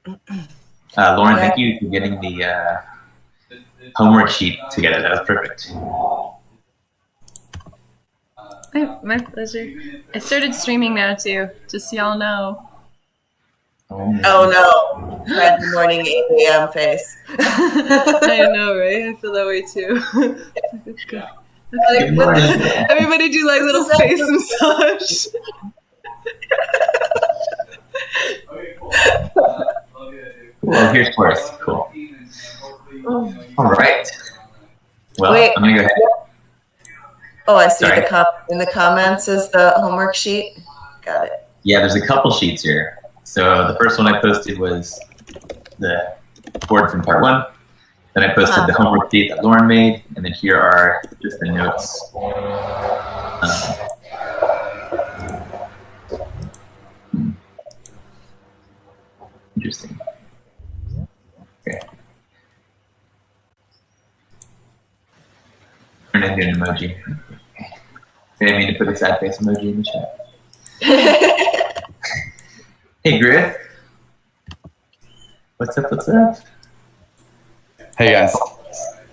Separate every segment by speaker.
Speaker 1: Lauren, thank you for getting the homework sheet together. That was perfect.
Speaker 2: My pleasure. I started streaming now too, just so y'all know.
Speaker 3: Oh no, Friday morning 8 a.m. face.
Speaker 2: I know, right? I feel that way too. Everybody do like little face massage.
Speaker 1: Well, here's Forrest. Cool. All right. Well,
Speaker 3: Wait.
Speaker 1: I'm gonna go ahead.
Speaker 3: Oh, I see. In the comments is the homework sheet. Got it.
Speaker 1: Yeah, there's a couple sheets here. So the first one I posted was the board from part 1. Then I posted the homework sheet that Lauren made, and then here are just the notes. Interesting. Okay. Turn into an emoji. I didn't mean to put a sad face emoji in the chat. Hey, Griff. What's up? What's up?
Speaker 4: Hey guys.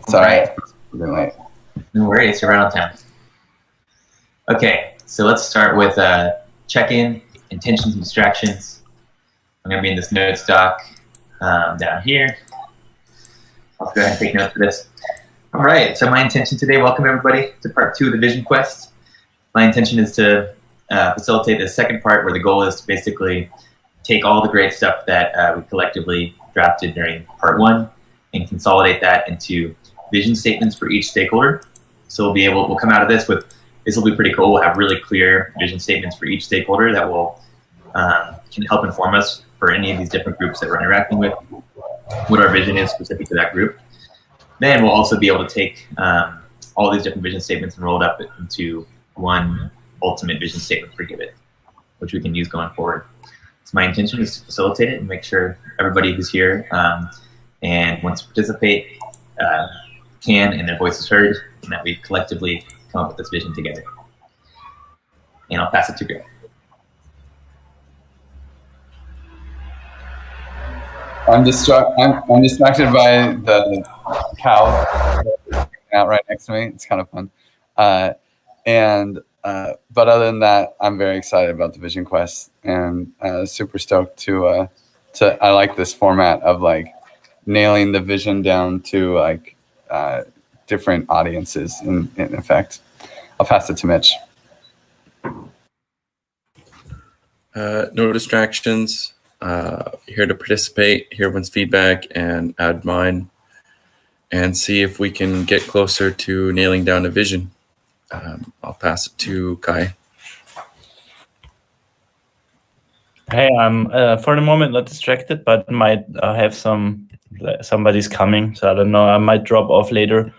Speaker 4: Sorry. Right.
Speaker 1: No worries. You're right on time. Okay, so let's start with check-in, intentions, and distractions. I'm going to be in this notes doc down here. I'll go ahead and take notes for this. All right, so my intention today, welcome everybody to part 2 of the Vision Quest. My intention is to facilitate the second part where the goal is to basically take all the great stuff that we collectively drafted during part 1 and consolidate that into vision statements for each stakeholder. So we'll come out of this with, this will be pretty cool. We'll have really clear vision statements for each stakeholder that will can help inform us for any of these different groups that we're interacting with, what our vision is specific to that group. Then we'll also be able to take all these different vision statements and roll it up into one ultimate vision statement for Giveth, which we can use going forward. So my intention is to facilitate it and make sure everybody who's here and wants to participate can and their voice is heard, and that we collectively come up with this vision together. And I'll pass it to Greg.
Speaker 4: I'm distracted by the cow out right next to me. It's kind of fun. But other than that, I'm very excited about the Vision Quest and super stoked to I like this format of like nailing the vision down to like different audiences in effect. I'll pass it to Mitch.
Speaker 5: No distractions. Here to participate, hear everyone's feedback, and add mine, and see if we can get closer to nailing down a vision. I'll pass it to Kai.
Speaker 6: Hey, I'm for the moment not distracted, but might have somebody's coming, so I don't know. I might drop off later.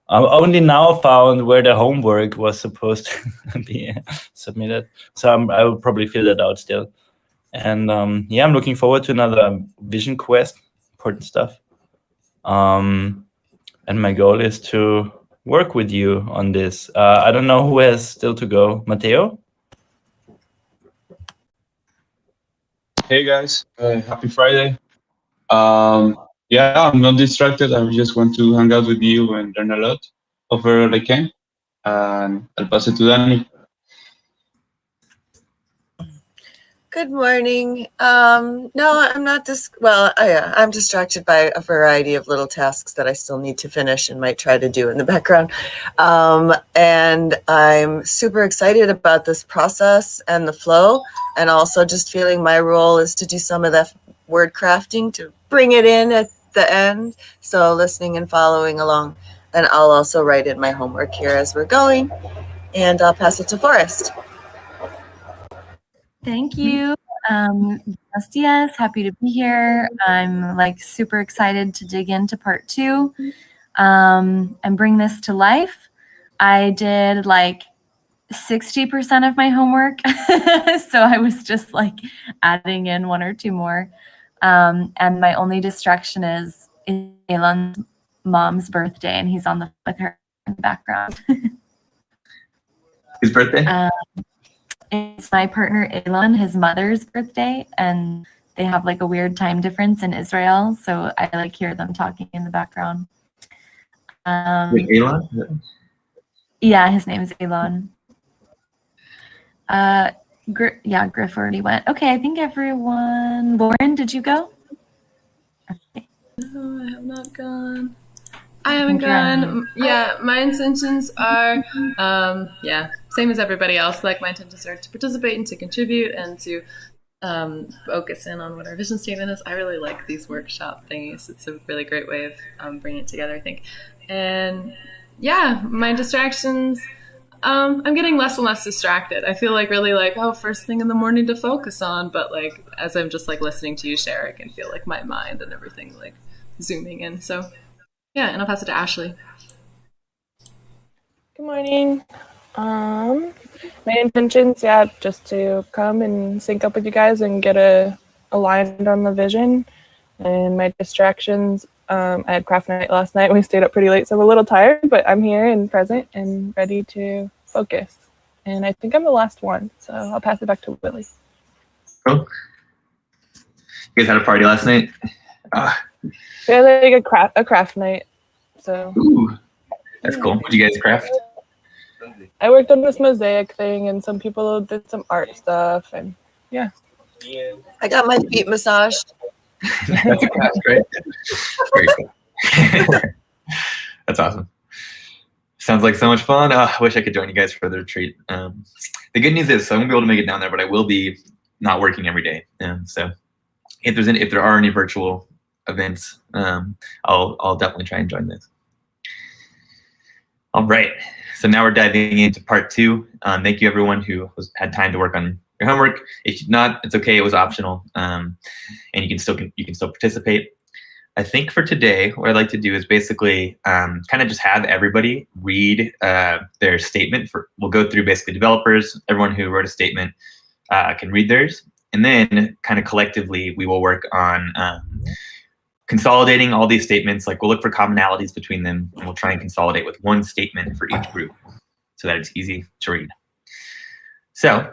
Speaker 6: I only now found where the homework was supposed to be submitted, so I will probably fill that out still. And yeah, I'm looking forward to another Vision Quest, important stuff. And my goal is to work with you on this. I don't know who has still to go. Matteo?
Speaker 7: Hey guys, happy Friday. Yeah, I'm not distracted. I just want to hang out with you and learn a lot of where I can. And I'll pass it to Danny.
Speaker 3: Good morning. No, I'm not I'm distracted by a variety of little tasks that I still need to finish and might try to do in the background. And I'm super excited about this process and the flow, and also just feeling my role is to do some of the word crafting to bring it in at the end. So listening and following along. And I'll also write in my homework here as we're going, and I'll pass it to Forrest.
Speaker 8: Thank you. Buenos dias. Happy to be here. I'm like super excited to dig into part 2 and bring this to life. I did like 60% of my homework, so I was just like adding in 1 or 2 more. And my only distraction is Elon's mom's birthday, and he's on with her in the background.
Speaker 1: His birthday?
Speaker 8: It's my partner Elon, his mother's birthday, and they have like a weird time difference in Israel, so I like hear them talking in the background.
Speaker 1: Wait, Elon?
Speaker 8: Yeah, his name is Elon. Yeah, Griff already went. Okay, I think everyone. Lauren, did you go? Okay.
Speaker 2: No, I have not gone. I haven't gone. Yeah, my intentions are, yeah, same as everybody else. Like, my intentions are to participate and to contribute and to focus in on what our vision statement is. I really like these workshop thingies. It's a really great way of bringing it together, I think. And yeah, my distractions. I'm getting less and less distracted. I feel like really like, oh, first thing in the morning to focus on. But like, as I'm just like listening to you share, I can feel like my mind and everything like zooming in. So yeah, and I'll pass it to Ashley.
Speaker 9: Good morning. My intentions, yeah, just to come and sync up with you guys and get aligned on the vision. And my distractions, I had craft night last night. We stayed up pretty late, so I'm a little tired, but I'm here and present and ready to focus. And I think I'm the last one, so I'll pass it back to Willie.
Speaker 1: Cool. You guys had a party last night?
Speaker 9: We had like a craft night, so.
Speaker 1: Ooh, that's cool. What did you guys craft?
Speaker 9: I worked on this mosaic thing, and some people did some art stuff, and yeah.
Speaker 3: I got my feet massaged.
Speaker 1: That's a craft, right? Very cool. That's awesome. Sounds like so much fun. I wish I could join you guys for the retreat. The good news is, so I won't be able to make it down there, but I will be not working every day. So if there are any virtual events, I'll definitely try and join this. All right. So now we're diving into part 2. Thank you everyone who had time to work on your homework. If not, it's okay. It was optional, and you can still participate. I think for today, what I'd like to do is basically kind of just have everybody read their statement. We'll go through basically developers. Everyone who wrote a statement can read theirs, and then kind of collectively we will work on consolidating all these statements. Like, we'll look for commonalities between them, and we'll try and consolidate with one statement for each group so that it's easy to read. So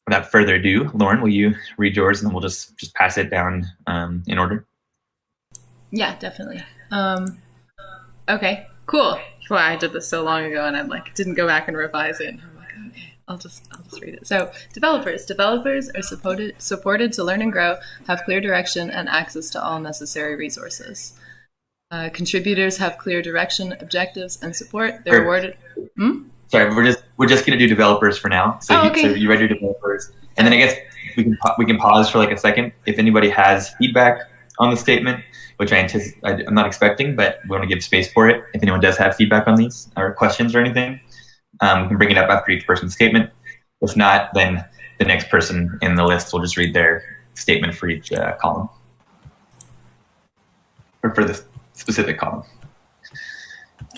Speaker 1: without further ado, Lauren, will you read yours, and then we'll just pass it down in order? Yeah,
Speaker 2: definitely. Okay, cool. Well, I did this so long ago, and I didn't go back and revise it. I'm like, okay, I'll just read it. So, developers are supported to learn and grow, have clear direction, and access to all necessary resources. Contributors have clear direction, objectives, and support. They're awarded.
Speaker 1: Sorry, we're just gonna do developers for now. So,
Speaker 2: okay.
Speaker 1: So you read your developers, and then I guess we can pause for like a second. If anybody has feedback on the statement, which I'm not expecting, but we want to give space for it. If anyone does have feedback on these or questions or anything, we can bring it up after each person's statement. If not, then the next person in the list will just read their statement for each column, or for this specific column.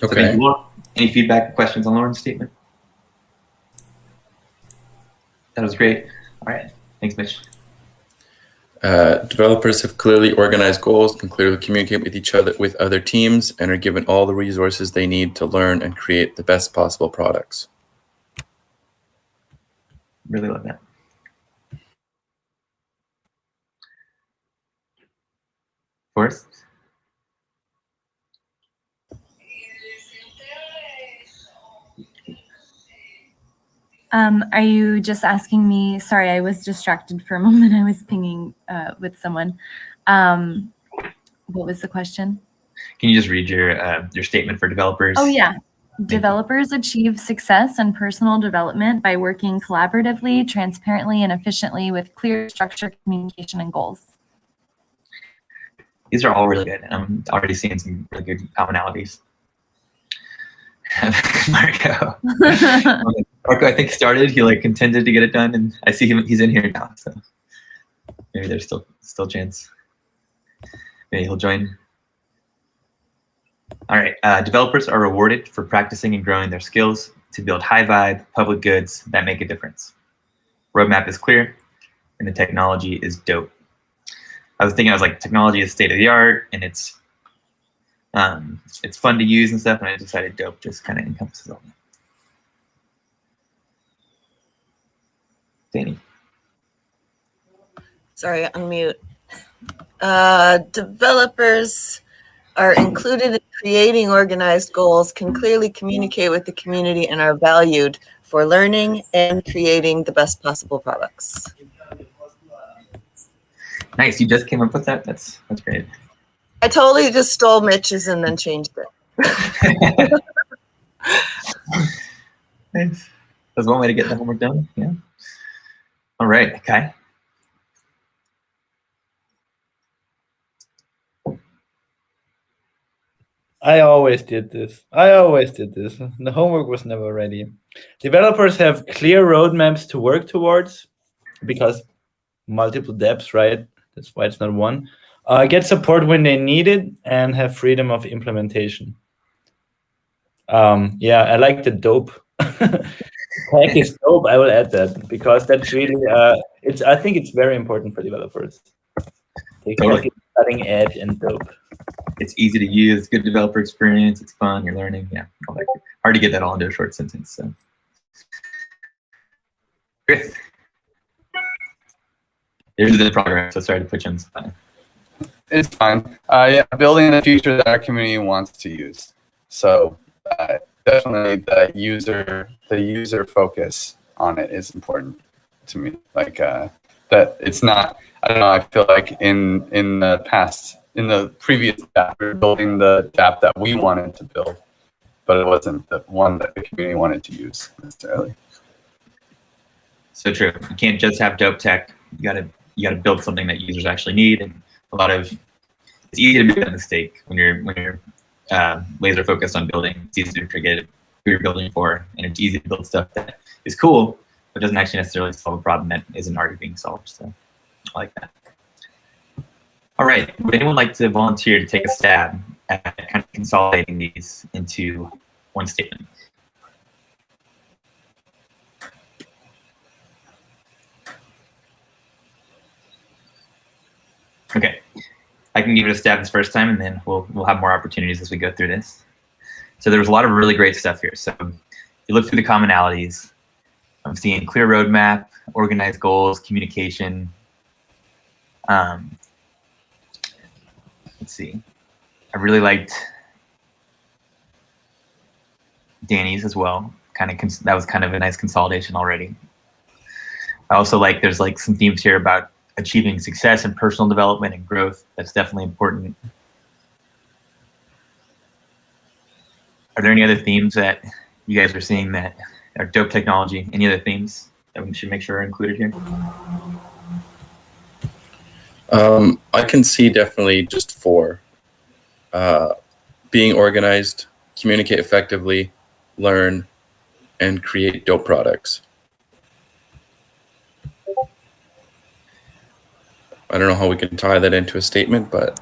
Speaker 5: Okay.
Speaker 1: So any feedback or questions on Lauren's statement? That was great. All right. Thanks, Mitch.
Speaker 5: Developers have clearly organized goals, can clearly communicate with each other, with other teams, and are given all the resources they need to learn and create the best possible products.
Speaker 1: Really love that. Forrest?
Speaker 8: Are you just asking me? Sorry, I was distracted for a moment. I was pinging with someone. What was the question?
Speaker 1: Can you just read your statement for developers?
Speaker 8: Oh, yeah. Developers achieve success and personal development by working collaboratively, transparently, and efficiently with clear structure, communication, and goals.
Speaker 1: These are all really good. I'm already seeing some really good commonalities. Marco, I think started. He contended to get it done, and I see him. He's in here now, so maybe there's still chance. Maybe he'll join. All right. Developers are rewarded for practicing and growing their skills to build high vibe public goods that make a difference. Roadmap is clear, and the technology is dope. I was like, technology is state of the art, and it's fun to use and stuff, and I decided dope just kind of encompasses all that. Danny.
Speaker 3: Sorry, unmute. Developers are included in creating organized goals, can clearly communicate with the community, and are valued for learning and creating the best possible products.
Speaker 1: Nice. You just came up with that? That's great.
Speaker 3: I totally just stole Mitch's and then changed it.
Speaker 1: Nice. That's one way to get the homework done. Yeah. All right, Kai.
Speaker 6: I always did this. The homework was never ready. Developers have clear roadmaps to work towards because multiple depths, right? That's why it's not one. Get support when they need it and have freedom of implementation. Yeah, I like the dope. Tech is dope. I will add that because that's really, I think it's very important for developers.
Speaker 1: Totally.
Speaker 6: Cutting edge and dope.
Speaker 1: It's easy to use, good developer experience, it's fun, you're learning. Yeah, all that. Hard to get that all into a short sentence. So. Chris. There's the progress, so sorry to put you on the spot.
Speaker 4: It's fine. Yeah, building the future that our community wants to use. So definitely the user focus on it is important to me. Like that it's not, I don't know, I feel like in the previous app, we were building the app that we wanted to build, but it wasn't the one that the community wanted to use necessarily.
Speaker 1: So true. You can't just have dope tech. You gotta build something that users actually need, and it's easy to make that mistake when you're laser focused on building. It's easy to forget who you're building for, and it's easy to build stuff that is cool, but doesn't actually necessarily solve a problem that isn't already being solved. So I like that. All right, would anyone like to volunteer to take a stab at kind of consolidating these into one statement? Okay, I can give it a stab this first time, and then we'll have more opportunities as we go through this. So there was a lot of really great stuff here. So you look through the commonalities. I'm seeing clear roadmap, organized goals, communication. Let's see. I really liked Danny's as well. That was kind of a nice consolidation already. I also like there's like some themes here about achieving success and personal development and growth. That's definitely important. Are there any other themes that you guys are seeing that are dope technology? Any other themes that we should make sure are included here?
Speaker 5: I can see definitely just 4. Being organized, communicate effectively, learn, and create dope products. I don't know how we can tie that into a statement, but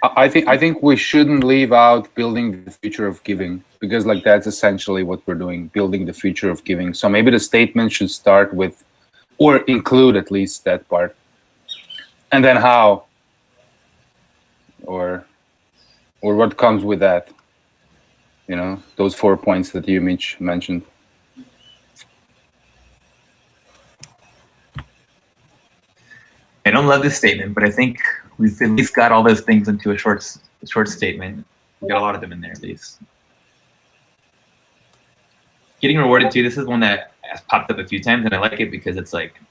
Speaker 10: I think we shouldn't leave out building the future of giving, because like that's essentially what we're doing, building the future of giving. So maybe the statement should start with, or include at least that part, and then how, or what comes with that. You know, those 4 points that you mentioned.
Speaker 1: I don't love this statement, but I think we've at least got all those things into a short statement. We got a lot of them in there at least. Getting rewarded too. This is one that has popped up a few times, and I like it because it's like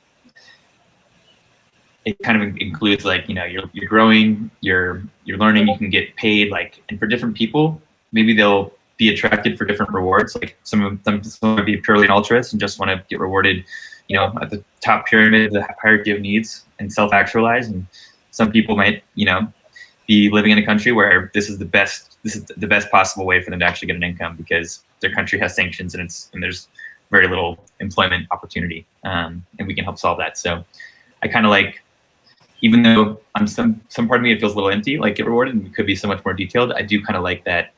Speaker 1: it kind of includes like, you know, you're growing, you're learning, you can get paid, like, and for different people, maybe they'll be attracted for different rewards. Like some of them might be purely an altruist and just want to get rewarded, you know, at the top pyramid of the hierarchy of needs and self-actualize. And some people might, you know, be living in a country where this is the best possible way for them to actually get an income because their country has sanctions and there's very little employment opportunity, and we can help solve that. So I kind of like, even though some part of me it feels a little empty, like get rewarded, and it could be so much more detailed, I do kind of like that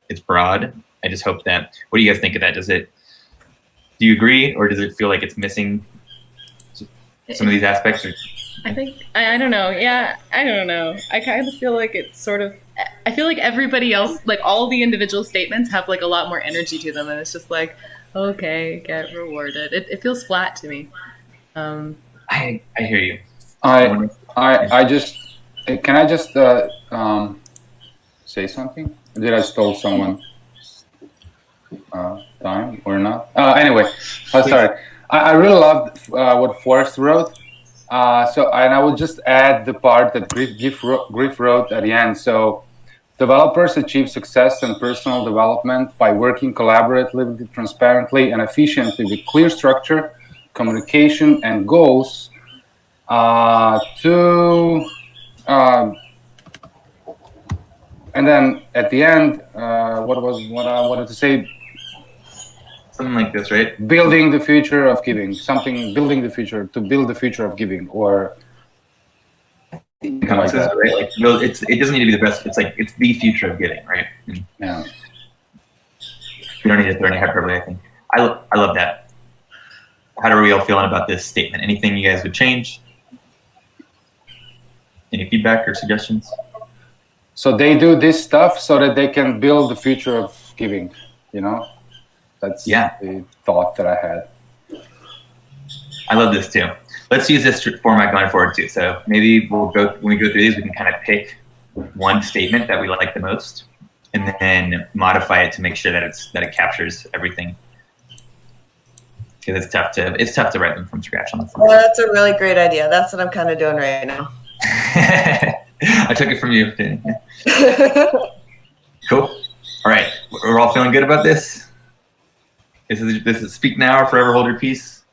Speaker 1: it's broad. I just hope that, what do you guys think of that? Do you agree, or does it feel like it's missing some of these aspects?
Speaker 2: I think, I don't know. Yeah, I don't know. I kind of feel like it's sort of, I feel like everybody else, like all the individual statements have like a lot more energy to them. And it's just like, okay, get rewarded. It feels flat to me.
Speaker 1: I hear you.
Speaker 10: I just can I just say something? Did I stole someone time or not? Anyway, sorry. I really loved what Forrest wrote. And I would just add the part that Griff wrote at the end. So developers achieve success in personal development by working collaboratively, transparently, and efficiently with clear structure, communication, and goals and then at the end, what I wanted to say?
Speaker 1: Something like this, right?
Speaker 10: Building the future of giving. Building the future, to build the future of giving, or
Speaker 1: like that, right? Like, it doesn't need to be the best. It's like it's the future of giving, right?
Speaker 10: Yeah.
Speaker 1: You don't need to throw any hyperbole. I think I love that. How are we all feeling about this statement? Anything you guys would change? Any feedback or suggestions?
Speaker 10: So they do this stuff so that they can build the future of giving. You know, that's the thought that I had.
Speaker 1: I love this too. Let's use this format going forward too. So maybe when we go through these, we can kind of pick one statement that we like the most, and then modify it to make sure that it captures everything. Because it's tough to write them from scratch on the phone.
Speaker 3: Well, that's a really great idea. That's what I'm kind of doing right now.
Speaker 1: I took it from you, Danny. Cool. All right, we're all feeling good about this. This is speak now or forever hold your peace.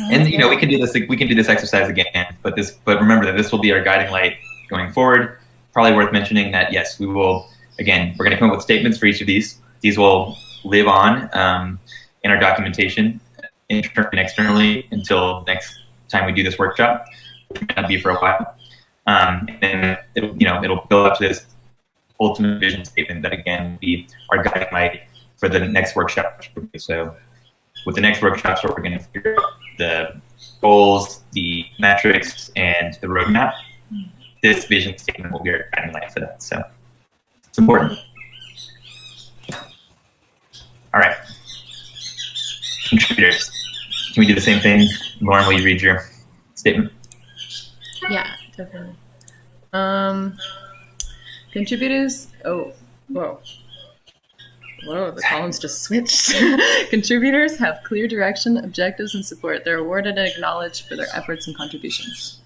Speaker 1: And you know, we can do this exercise again, but remember that this will be our guiding light going forward. Probably worth mentioning that yes, we will we're going to come up with statements for each of these. These will live on in our documentation, internally and externally, until next time we do this workshop, which may not be for a while. And then it'll build up to this ultimate vision statement that again will be our guiding light for the next workshop. So with the next workshops, we're going to figure out the goals, the metrics, and the roadmap. This vision statement will be our guiding light for that. So it's important. All right. Contributors. Can we do the same thing? Lauren, will you read your statement?
Speaker 2: Yeah, definitely. Contributors. Oh, whoa. Whoa, the columns just switched. Contributors have clear direction, objectives, and support. They're awarded and acknowledged for their efforts and contributions.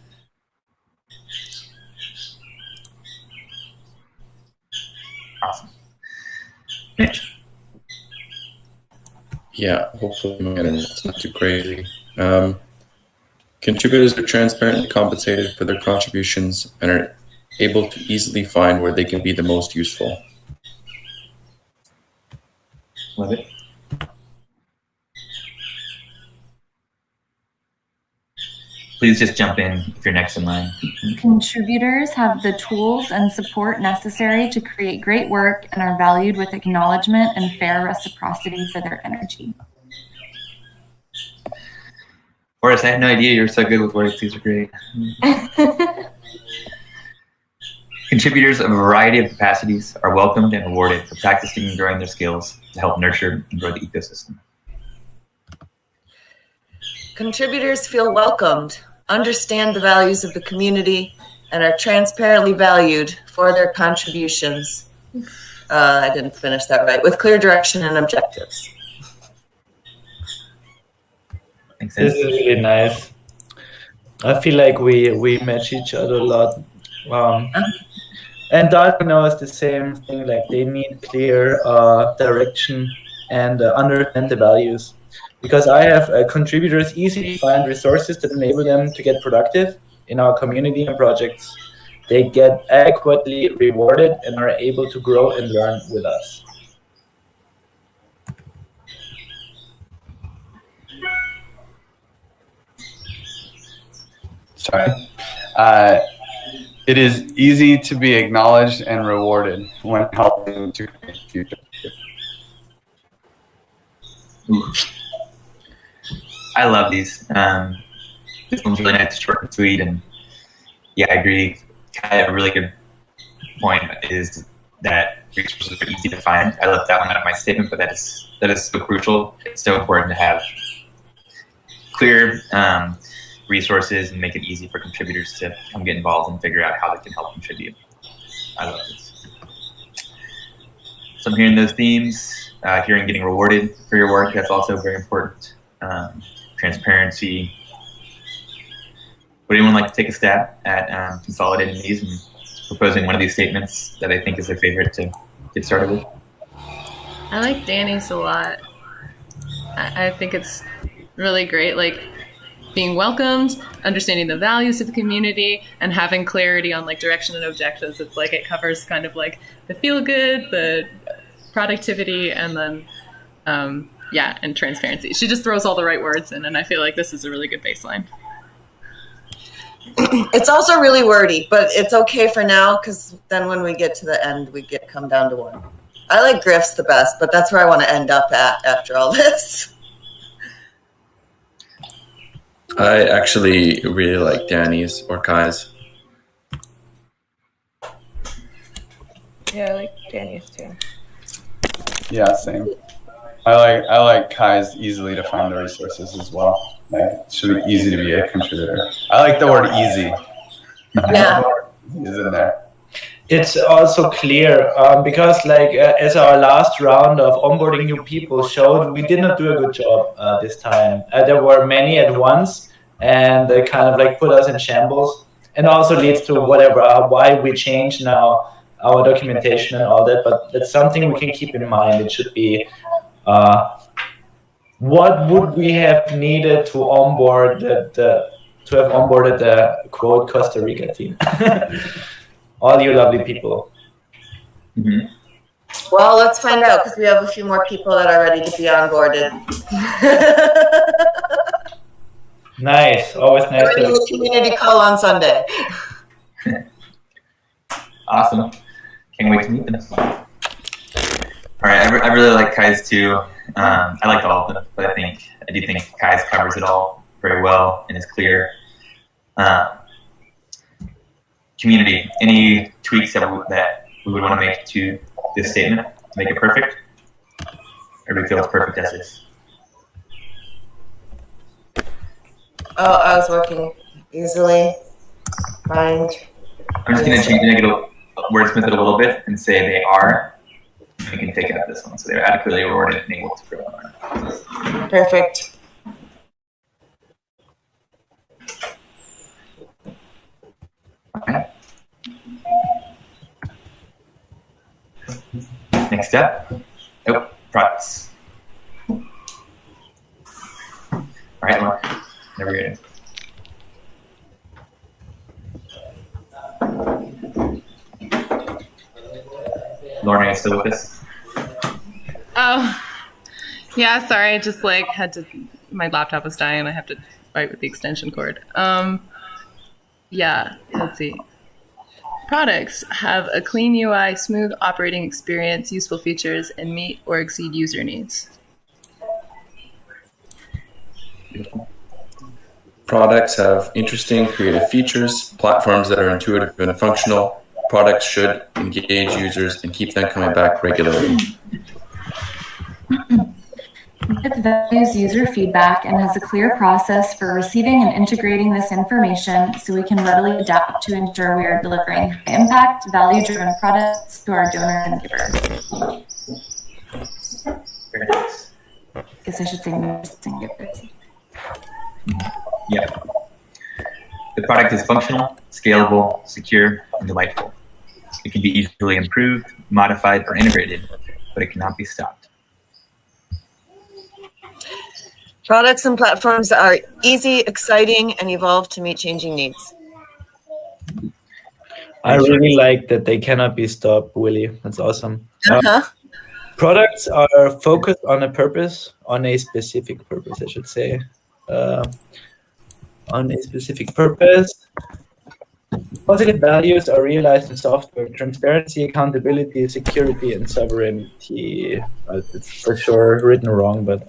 Speaker 1: Awesome. Mitch.
Speaker 5: Yeah, hopefully my internet's not too crazy. Contributors are transparently compensated for their contributions and are able to easily find where they can be the most useful.
Speaker 1: Love it. Please just jump in if you're next in line.
Speaker 8: Contributors have the tools and support necessary to create great work and are valued with acknowledgement and fair reciprocity for their energy.
Speaker 1: Forrest, I had no idea you were so good with words. These are great. Contributors of a variety of capacities are welcomed and rewarded for practicing and growing their skills to help nurture and grow the ecosystem.
Speaker 3: Contributors feel welcomed, understand the values of the community, and are transparently valued for their contributions. I didn't finish that right. With clear direction and objectives.
Speaker 6: This is really nice. I feel like we match each other a lot. And Dark knows the same thing, like they need clear direction and understand the values. Because I have contributors easily find resources that enable them to get productive in our community and projects. They get adequately rewarded and are able to grow and learn with us.
Speaker 4: Sorry. It is easy to be acknowledged and rewarded when helping to create the future.
Speaker 1: Ooh. I love these. This one's really nice, short and sweet, and yeah, I agree. Kind of a really good point is that resources are easy to find. I left that one out of my statement, but that is so crucial. It's so important to have clear resources and make it easy for contributors to come get involved and figure out how they can help contribute. I love this. So I'm hearing those themes, hearing getting rewarded for your work. That's also very important. Transparency. Would anyone like to take a stab at consolidating these and proposing one of these statements that I think is their favorite to get started with?
Speaker 2: I like Danny's a lot. I think it's really great, like being welcomed, understanding the values of the community, and having clarity on like direction and objectives. It's like it covers kind of like the feel good, the productivity, and then and transparency. She just throws all the right words in, and I feel like this is a really good baseline.
Speaker 3: It's also really wordy, but it's okay for now because then when we get to the end, we come down to one. I like Griff's the best, but that's where I want to end up at after all this.
Speaker 5: I actually really like Danny's or Kai's.
Speaker 9: Yeah, I like Danny's too.
Speaker 4: Yeah, same. I like Kai's easily to find the resources as well. Like, it should be easy to be a contributor. I like the word easy.
Speaker 3: Yeah.
Speaker 4: Is in there.
Speaker 6: It's also clear because as our last round of onboarding new people showed, we did not do a good job this time. There were many at once, and they kind of like put us in shambles, and also leads to why we change now our documentation and all that. But that's something we can keep in mind. It should be what would we have needed to onboard to have onboarded the quote Costa Rica team. All you lovely people.
Speaker 1: Mm-hmm.
Speaker 3: Well, let's find out because we have a few more people that are ready to be onboarded.
Speaker 6: Nice. Always nice
Speaker 3: We're doing a community call on Sunday.
Speaker 1: Awesome. Can't wait to meet them. All right, I really like Kai's too. I like all of them, but I do think Kai's covers it all very well and is clear. Community, any tweaks that we would want to make to this statement to make it perfect? Or do we feel it's perfect as is?
Speaker 3: Oh, I was working easily. Find.
Speaker 1: I'm just going to change it, wordsmith it a little bit and say they are. We can take out this one. So they're adequately rewarded and able to grow.
Speaker 3: Perfect.
Speaker 1: Okay. Next step. Oh, products. All right, Lauren. Never get it. Lauren, are you still with us?
Speaker 2: Oh, yeah. Sorry, I just had to. My laptop was dying, and I have to fight with the extension cord. Yeah. Let's see. Products have a clean UI, smooth operating experience, useful features, and meet or exceed user needs.
Speaker 1: Beautiful.
Speaker 5: Products have interesting, creative features, platforms that are intuitive and functional. Products should engage users and keep them coming back regularly.
Speaker 8: It values user feedback and has a clear process for receiving and integrating this information so we can readily adapt to ensure we are delivering high-impact, value-driven products to our donors and givers.
Speaker 1: Very nice.
Speaker 8: I guess I should say donors and givers.
Speaker 1: Yeah. The product is functional, scalable, secure, and delightful. It can be easily improved, modified, or integrated, but it cannot be stopped.
Speaker 3: Products and platforms are easy, exciting, and evolve to meet changing needs.
Speaker 6: I really like that they cannot be stopped, Willie. That's awesome. Products are focused on a purpose, on a specific purpose, I should say. On a specific purpose. Positive values are realized in software: transparency, accountability, security, and sovereignty. It's for sure written wrong, but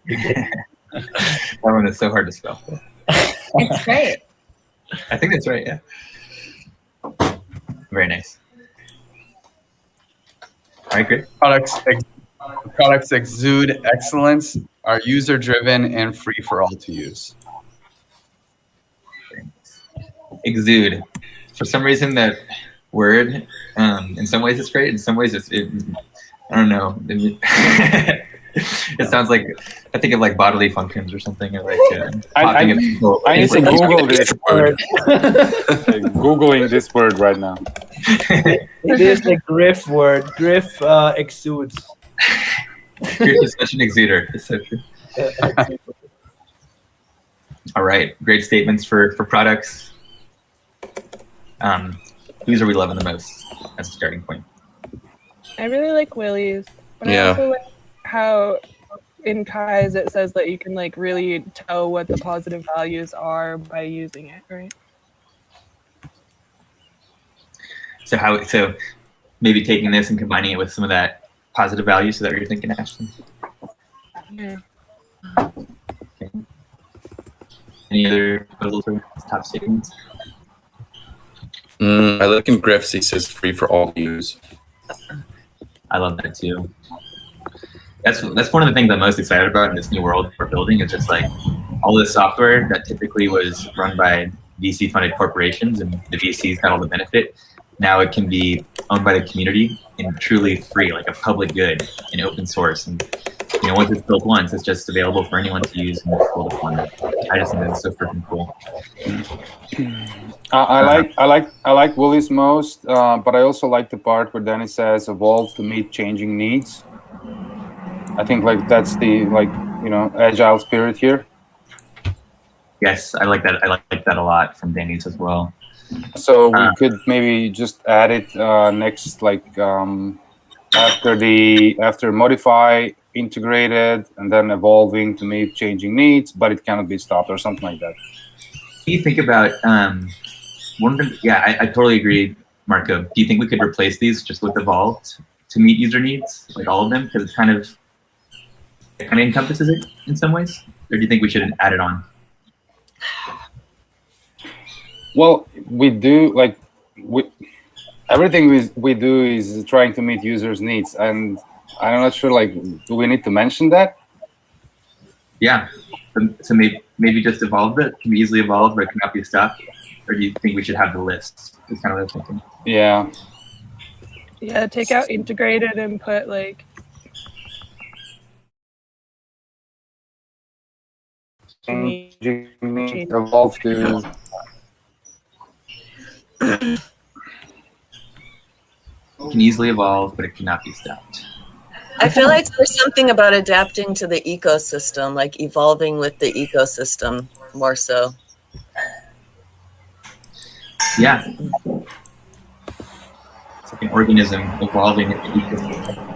Speaker 1: That one is so hard to spell.
Speaker 8: It's great.
Speaker 1: I think that's right, yeah. Very nice. All right, good.
Speaker 4: Products exude excellence, are user-driven, and free for all to use.
Speaker 1: Exude. For some reason, that word, in some ways it's great. In some ways, I don't know. It sounds like, I think of like bodily functions or something, or like
Speaker 10: I need to Google this word. Googling this word right now.
Speaker 6: It is a Griff word. Griff exudes.
Speaker 1: Griff is such an exuder. It's so true. All right, great statements for products. Whose are we loving the most as a starting point?
Speaker 9: I really like Willie's, but I also like how in Kai's it says that you can like really tell what the positive values are by using it, right?
Speaker 1: So maybe taking this and combining it with some of that positive value, so that you're thinking, Ashley.
Speaker 9: Yeah.
Speaker 1: Okay. Any other proposals or top statements?
Speaker 5: I like in Griff's, he says free for all to use.
Speaker 1: I love that too. That's one of the things I'm most excited about in this new world we're building, is just like all this software that typically was run by VC funded corporations, and the VCs got all the benefit. Now it can be owned by the community and truly free, like a public good and open source. And once it's built once, it's just available for anyone to use and full deployment. I just think that's so freaking cool.
Speaker 10: I like Willie's most, but I also like the part where Danny says evolve to meet changing needs. I think like that's the agile spirit here.
Speaker 1: Yes, I like that. I like that a lot from Danny's as well.
Speaker 10: So we could maybe just add it next, like after modify, integrated, and then evolving to meet changing needs, but it cannot be stopped or something like that.
Speaker 1: Do you think about I totally agree, Marco. Do you think we could replace these just with evolved to meet user needs, like all of them, because it kind of encompasses it in some ways? Or do you think we should add it on?
Speaker 10: Well, we do everything we do is trying to meet users' needs, and I'm not sure. Like, do we need to mention that?
Speaker 1: Yeah. So maybe just evolve it. Can be easily evolved, but it cannot be stopped. Or do you think we should have the list? That's kind of what I was thinking.
Speaker 10: Yeah.
Speaker 9: Yeah. Take out integrated and put like.
Speaker 10: Evolve to.
Speaker 1: Can easily evolve, but it cannot be stopped.
Speaker 3: I feel like there's something about adapting to the ecosystem, like evolving with the ecosystem more so.
Speaker 1: Yeah. It's like an organism evolving in the ecosystem.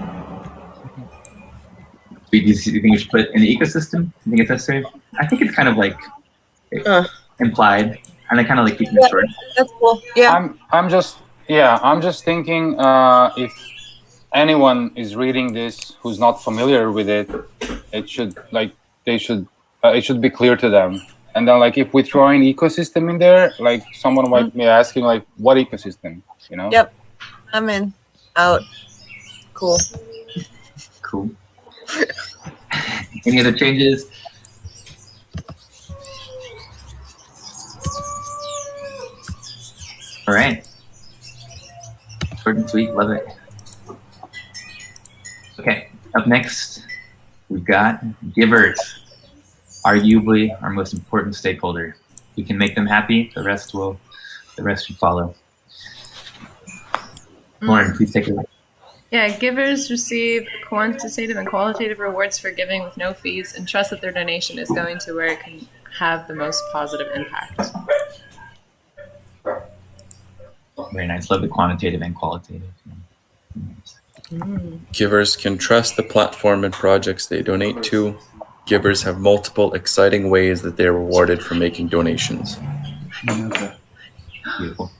Speaker 1: Do you think we should put it in the ecosystem? You think it's necessary? I think it's kind of like implied, and I kind of like keeping it short.
Speaker 3: That's cool. Yeah.
Speaker 10: I'm just thinking if anyone is reading this who's not familiar with it, it should be clear to them. And then like if we throw an ecosystem in there, like someone might be asking like, what ecosystem?
Speaker 3: Yep. I'm in. Out. Cool.
Speaker 1: Cool. Any other changes? All right. Short and sweet, love it. Okay, up next, we've got givers, arguably our most important stakeholder. We can make them happy, the rest should follow. Lauren, please take it away.
Speaker 2: Yeah, givers receive quantitative and qualitative rewards for giving with no fees and trust that their donation is going to where it can have the most positive impact.
Speaker 1: Very nice. Love the quantitative and qualitative.
Speaker 5: Givers can trust the platform and projects they donate to. Givers have multiple exciting ways that they're rewarded for making donations.
Speaker 1: Beautiful.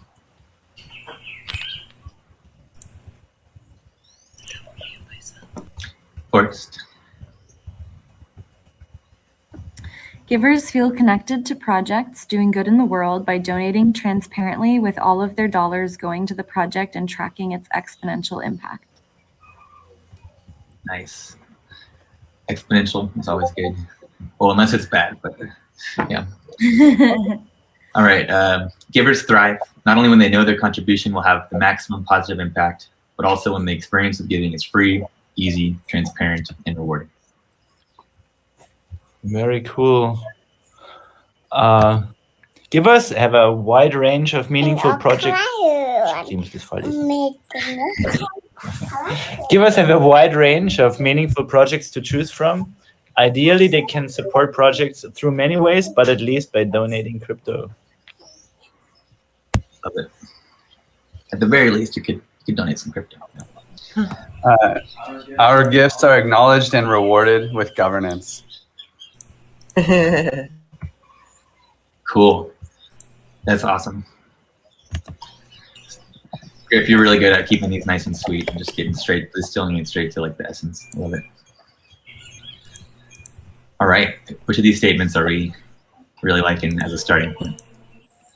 Speaker 1: First.
Speaker 8: Givers feel connected to projects doing good in the world by donating transparently with all of their dollars going to the project and tracking its exponential impact.
Speaker 1: Nice. Exponential is always good. Well, unless it's bad, but yeah. All right. Givers thrive not only when they know their contribution will have the maximum positive impact, but also when the experience of giving is free, easy, transparent, and rewarding.
Speaker 6: Very cool. Givers have a wide range of meaningful projects. Givers have a wide range of meaningful projects to choose from. Ideally, they can support projects through many ways, but at least by donating crypto.
Speaker 1: Love it. At the very least, you could donate some crypto.
Speaker 4: Our gifts are acknowledged and rewarded with governance.
Speaker 1: Cool. That's awesome. If you're really good at keeping these nice and sweet and just distilling it straight to like the essence. I love it. All right. Which of these statements are we really liking as a starting point?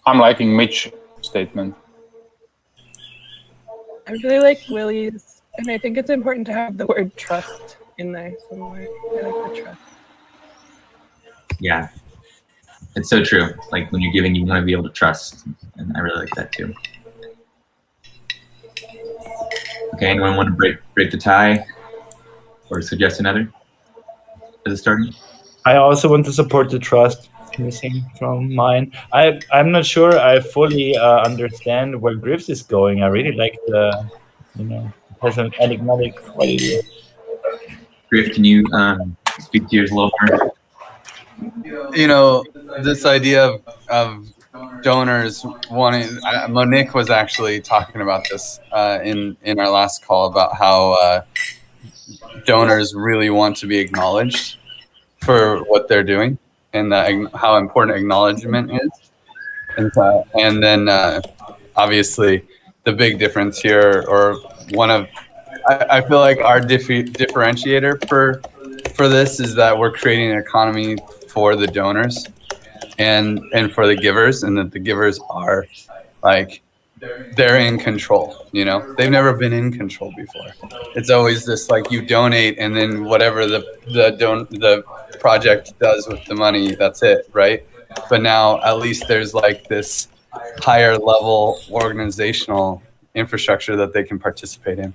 Speaker 10: I'm liking Mitch's statement.
Speaker 9: I really like Willie's, and I think it's important to have the word trust in there somewhere. I like the trust.
Speaker 1: Yeah. It's so true. Like when you're giving, you want to be able to trust. And I really like that too. Okay, anyone want to break the tie or suggest another as a starting?
Speaker 6: I also want to support the trust missing from mine. I'm not sure I fully understand where Griff's is going. I really like the, it has an enigmatic quality.
Speaker 1: Griff, can you speak to yours a little more?
Speaker 4: This idea of donors wanting. Monique was actually talking about this in our last call about how donors really want to be acknowledged for what they're doing and how important acknowledgement is. And then obviously the big difference here, or one of, I feel like our differentiator for this is that we're creating an economy for the donors and for the givers, and that the givers are like, they're in control. They've never been in control before. It's always this like you donate and then whatever the project does with the money, that's it, right? But now at least there's like this higher level organizational infrastructure that they can participate in,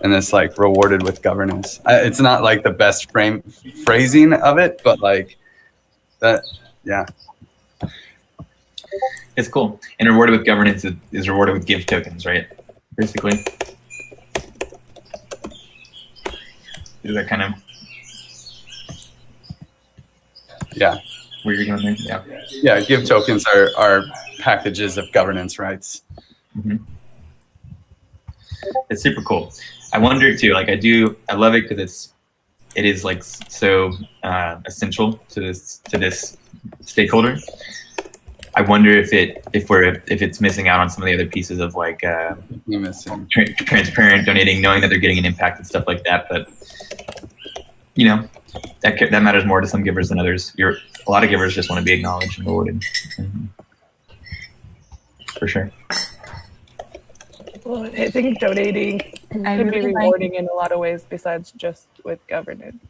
Speaker 4: and it's like rewarded with governance. It's not like the best phrasing of it, but like that, yeah.
Speaker 1: It's cool. And rewarded with governance is rewarded with give tokens, right? Basically. Is that kind of...
Speaker 4: Yeah.
Speaker 1: Where you're going there? Yeah.
Speaker 4: Yeah, give tokens are packages of governance rights.
Speaker 1: Mm-hmm. It's super cool. I wonder too, like I love it because it is like so essential to this stakeholder. I wonder if it's missing out on some of the other pieces of like transparent donating, knowing that they're getting an impact and stuff like that. But that matters more to some givers than others. A lot of givers just want to be acknowledged and rewarded. Mm-hmm. For sure.
Speaker 9: Well, I think donating can be rewarding in a lot of ways besides just with governance.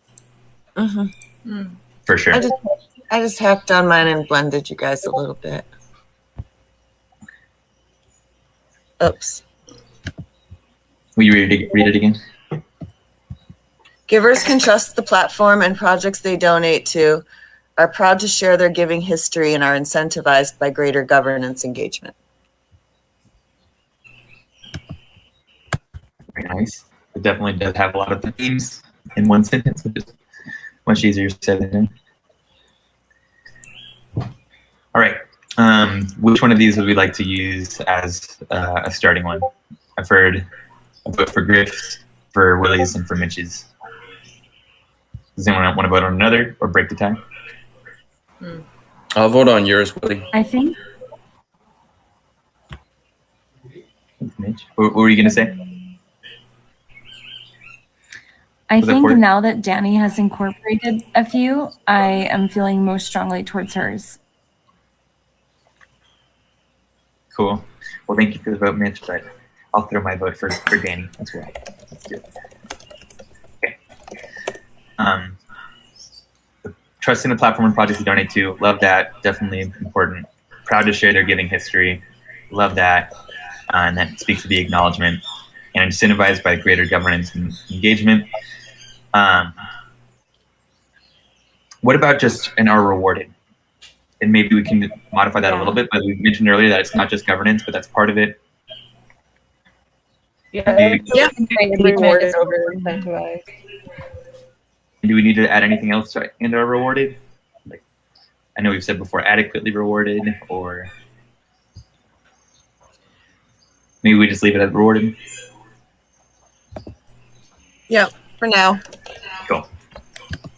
Speaker 3: Mm-hmm.
Speaker 1: For sure.
Speaker 3: I just hacked on mine and blended you guys a little bit. Oops.
Speaker 1: Will you read it again?
Speaker 3: Givers can trust the platform and projects they donate to, are proud to share their giving history, and are incentivized by greater governance engagement.
Speaker 1: Very nice. It definitely does have a lot of themes in one sentence, which is much easier said than done. All right. Which one of these would we like to use as a starting one? I've heard a vote for Griff, for Willie's, and for Mitch's. Does anyone want to vote on another or break the tie?
Speaker 5: I'll vote on yours, Willie.
Speaker 8: I think.
Speaker 1: Mitch, what were you going to say?
Speaker 8: I think now that Danny has incorporated a few, I am feeling most strongly towards hers.
Speaker 1: Cool. Well, thank you for the vote, Mitch, but I'll throw my vote for Danny as well. Let's do it. Okay. Trusting the platform and projects you donate to. Love that. Definitely important. proud to share their giving history. Love that. And that speaks to the acknowledgement, and incentivized by greater governance and engagement. What about just and are rewarded? And maybe we can modify that a little bit, but we mentioned earlier that it's not just governance, but that's part of it.
Speaker 9: Yeah.
Speaker 8: Engagement is
Speaker 9: over incentivized.
Speaker 1: Do we need to add anything else to and are rewarded? Like, I know we've said before, adequately rewarded, or maybe we just leave it as rewarded.
Speaker 3: Yeah, for now.
Speaker 1: Cool. All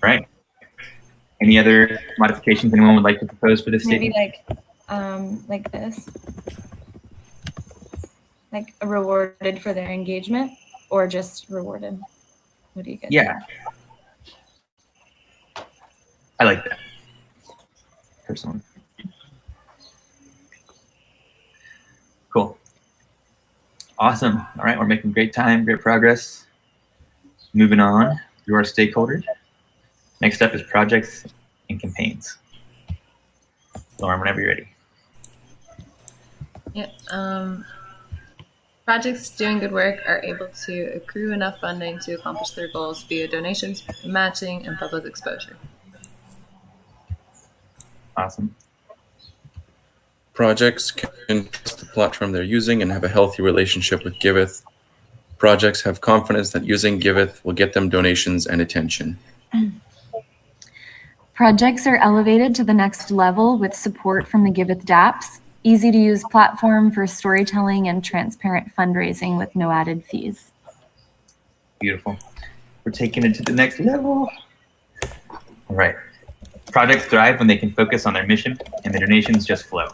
Speaker 1: right. Any other modifications anyone would like to propose for this
Speaker 8: Maybe
Speaker 1: statement?
Speaker 8: like this, like rewarded for their engagement, or just rewarded. What do you guys?
Speaker 1: Yeah, I like that personally. Cool. Awesome. All right, we're making great time, great progress. Moving on through our stakeholders. Next up is projects and campaigns. Lauren, whenever you're ready.
Speaker 2: Yeah. Projects doing good work are able to accrue enough funding to accomplish their goals via donations, matching, and public exposure.
Speaker 1: Awesome.
Speaker 5: Projects can trust the platform they're using and have a healthy relationship with Giveth. Projects have confidence that using Giveth will get them donations and attention.
Speaker 8: Projects are elevated to the next level with support from the Giveth dApps, easy to use platform for storytelling and transparent fundraising with no added fees.
Speaker 1: Beautiful. We're taking it to the next level. All right. Projects thrive when they can focus on their mission and the donations just flow.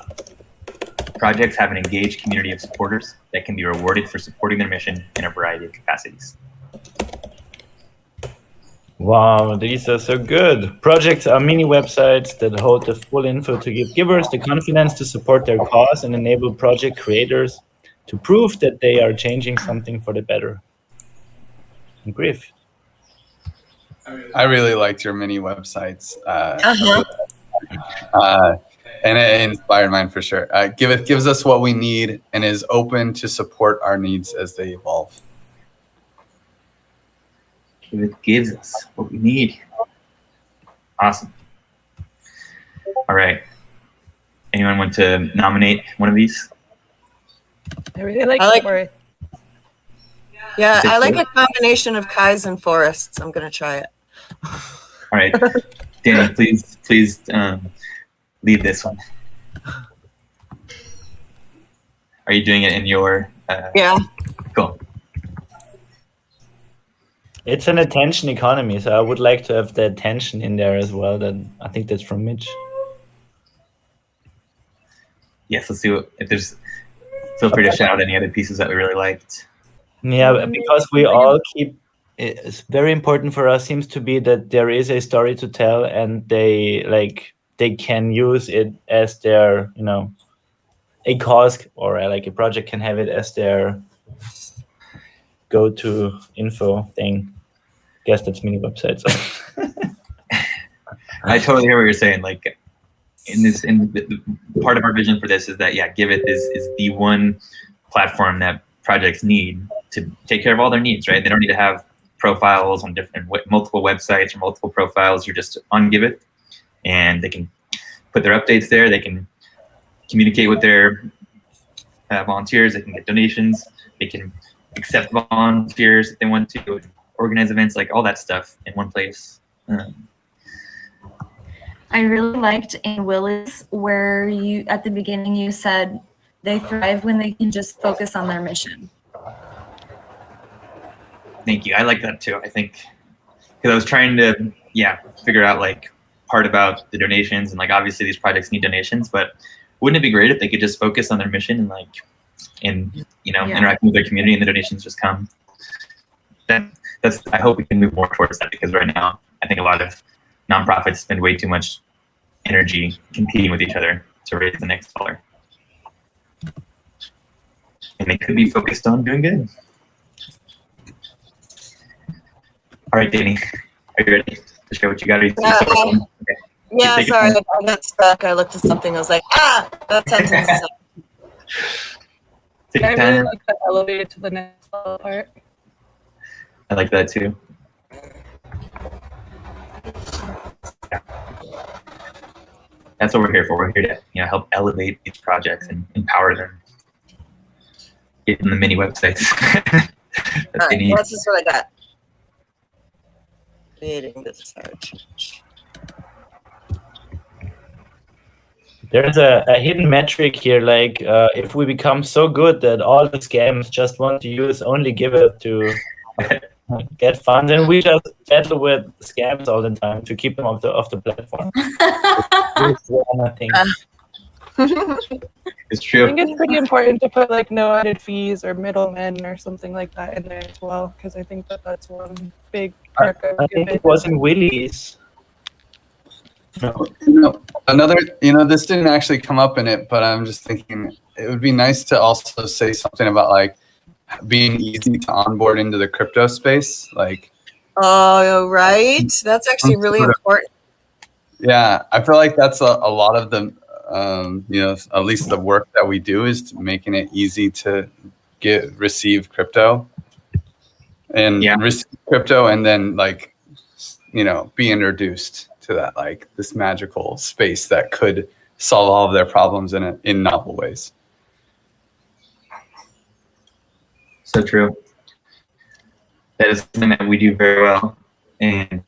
Speaker 1: Projects have an engaged community of supporters that can be rewarded for supporting their mission in a variety of capacities.
Speaker 6: Wow, these are so good. Projects are mini websites that hold the full info to give givers the confidence to support their cause and enable project creators to prove that they are changing something for the better. Griff.
Speaker 4: I really liked your mini websites. And it inspired mine for sure. Giveth gives us what we need and is open to support our needs as they evolve.
Speaker 1: Giveth gives us what we need. Awesome. All right. Anyone want to nominate one of these?
Speaker 9: I really like it.
Speaker 3: Yeah, I like a combination of Kais and forests. I'm going to try it.
Speaker 1: All right. Danny, please lead this one. Are you doing it in your...
Speaker 3: Yeah.
Speaker 1: Cool.
Speaker 6: It's an attention economy, so I would like to have the attention in there as well. I think that's from Mitch.
Speaker 1: Yes, let's see if there's... Feel free to shout out any other pieces that we really liked.
Speaker 6: Yeah, because we all keep... It's very important for us seems to be that there is a story to tell, and they can use it as their, a cause, or a project can have it as their go-to info thing. Guess that's mini websites.
Speaker 1: I totally hear what you're saying. Like the part of our vision for this is that Giveth is the one platform that projects need to take care of all their needs, right? They don't need to have profiles on multiple websites or multiple profiles. You're just on Giveth, and they can put their updates there. They can communicate with their volunteers. They can get donations. They can accept volunteers if they want to, organize events, like all that stuff in one place.
Speaker 8: I really liked in Willis where you, at the beginning, you said they thrive when they can just focus on their mission.
Speaker 1: Thank you. I like that too. I think because I was trying to, figure out part about the donations, and obviously these projects need donations, but wouldn't it be great if they could just focus on their mission and interacting with their community, and the donations just come? I hope we can move more towards that, because right now I think a lot of nonprofits spend way too much energy competing with each other to raise the next dollar, and they could be focused on doing good. All right, Danny, are you ready to show what you got? Okay.
Speaker 3: Yeah,
Speaker 1: Take your
Speaker 3: sorry,
Speaker 1: time.
Speaker 3: I got stuck. I looked at something. I was like, that sentence is
Speaker 1: Take
Speaker 9: I
Speaker 1: your
Speaker 9: really
Speaker 1: time.
Speaker 9: like the elevator to the next level part.
Speaker 1: I like that too. Yeah. That's what we're here for. We're here to help elevate these projects and empower them. Give them the mini websites that
Speaker 3: All
Speaker 1: they
Speaker 3: right,
Speaker 1: need.
Speaker 3: this is what I got. Creating this search.
Speaker 6: There's a hidden metric here, like if we become so good that all the scams just want to use only Giveth to get funds, and we just battle with scams all the time to keep them off the platform. I think.
Speaker 1: It's
Speaker 9: I
Speaker 1: true.
Speaker 9: think it's pretty important to put like no added fees or middlemen or something like that in there as well, because I think that's one big perk of
Speaker 6: I think
Speaker 9: Giveth.
Speaker 6: it was in Willie's.
Speaker 4: Another, this didn't actually come up in it, but I'm just thinking it would be nice to also say something about like being easy to onboard into the crypto space. Like,
Speaker 3: Oh, right. That's actually really important.
Speaker 4: yeah, I feel like that's a lot of the, at least the work that we do is making it easy to receive crypto and receive crypto, and then like, be introduced to that, like this magical space that could solve all of their problems in novel ways.
Speaker 1: So true. That is something that we do very well, and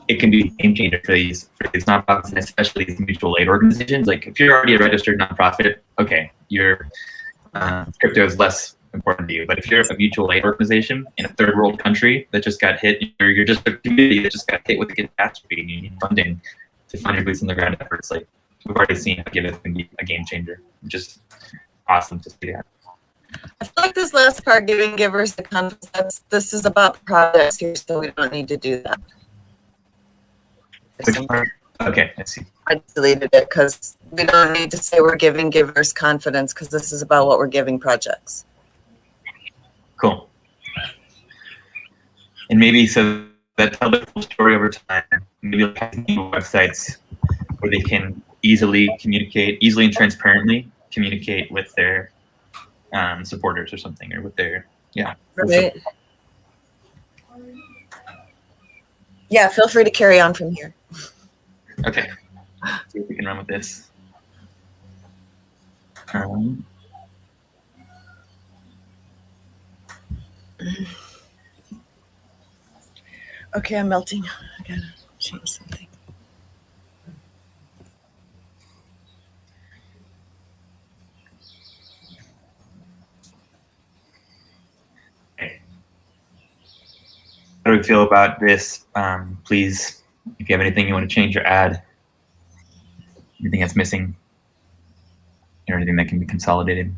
Speaker 1: it can be a game changer for these nonprofits, and especially these mutual aid organizations. Like if you're already a registered nonprofit, okay, your crypto is less important to you. But if you're a mutual aid organization in a third world country that just got hit, or you're just a community that just got hit with a catastrophe and you need funding to fund your boots on the ground efforts, like we've already seen how Giveth can be a game changer, which is awesome to see that.
Speaker 3: I feel like this last part, giving givers the confidence, this is about projects here, so we don't need to do that.
Speaker 1: Which part? Okay, I see.
Speaker 3: I deleted it because we don't need to say we're giving givers confidence, because this is about what we're giving projects.
Speaker 1: Cool. And maybe so that tell the full story over time. Maybe like websites where they can easily and transparently communicate with their supporters or something, or with their
Speaker 3: Right. Yeah, feel free to carry on from here.
Speaker 1: Okay. See if we can run with this.
Speaker 3: Okay, I'm melting. I gotta change something.
Speaker 1: How do we feel about this? Please, if you have anything you want to change or add, anything that's missing, or anything that can be consolidated,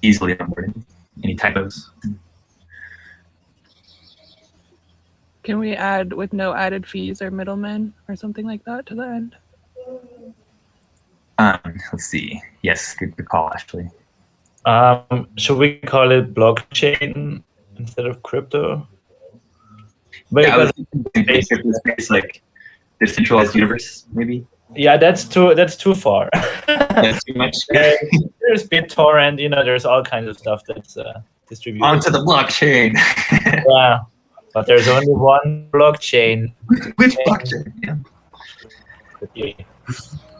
Speaker 1: easily onboarded. Any typos?
Speaker 9: Can we add with no added fees or middlemen or something like that to the end?
Speaker 1: Let's see. Yes, good call, Ashley.
Speaker 6: Should we call it blockchain instead of crypto?
Speaker 1: Yeah, I was thinking space, like decentralized universe, maybe.
Speaker 6: Yeah, that's too far.
Speaker 1: That's too much.
Speaker 6: There's BitTorrent, there's all kinds of stuff that's distributed.
Speaker 1: Onto the blockchain.
Speaker 6: Yeah, but there's only one blockchain.
Speaker 1: Which blockchain? Yeah.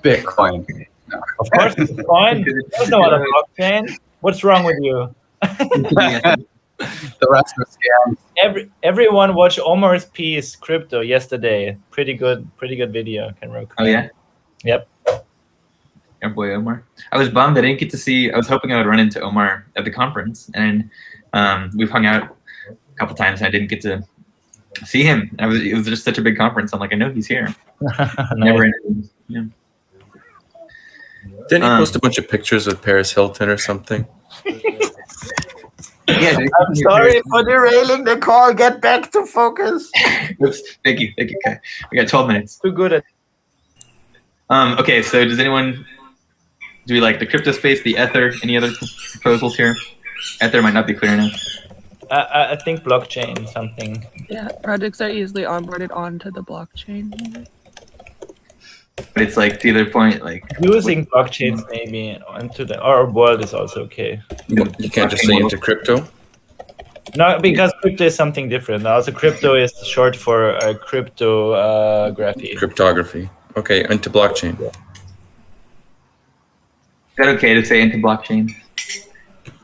Speaker 4: Bitcoin.
Speaker 6: Of course, Bitcoin. There's no other blockchain. What's wrong with you?
Speaker 4: The rest of the scams.
Speaker 6: Everyone watched Omar's piece, Crypto, yesterday. Pretty good video. Can recommend.
Speaker 1: Oh yeah.
Speaker 6: Yep.
Speaker 1: Our boy Omar. I was bummed I didn't get to see. I was hoping I would run into Omar at the conference, and we've hung out a couple times, and I didn't get to see him. It was just such a big conference. I'm like, I know he's here. Never. Yeah.
Speaker 5: Didn't he post a bunch of pictures with Paris Hilton or something?
Speaker 1: Yeah,
Speaker 6: I'm sorry for derailing the call. Get back to focus.
Speaker 1: Oops. Thank you, Kai. We got 12 minutes.
Speaker 6: Too good at.
Speaker 1: Okay, so do we like the crypto space, the Ether, any other proposals here? Ether might not be clear enough.
Speaker 6: I think blockchain something.
Speaker 9: Yeah, projects are easily onboarded onto the blockchain.
Speaker 1: But it's like to the other point, like
Speaker 6: Using blockchains maybe into our world is also okay.
Speaker 5: You can't just say into crypto.
Speaker 6: No, because crypto is something different. Also, crypto is short for cryptography.
Speaker 5: Cryptography. Okay, into blockchain.
Speaker 1: Is that okay to say into blockchain?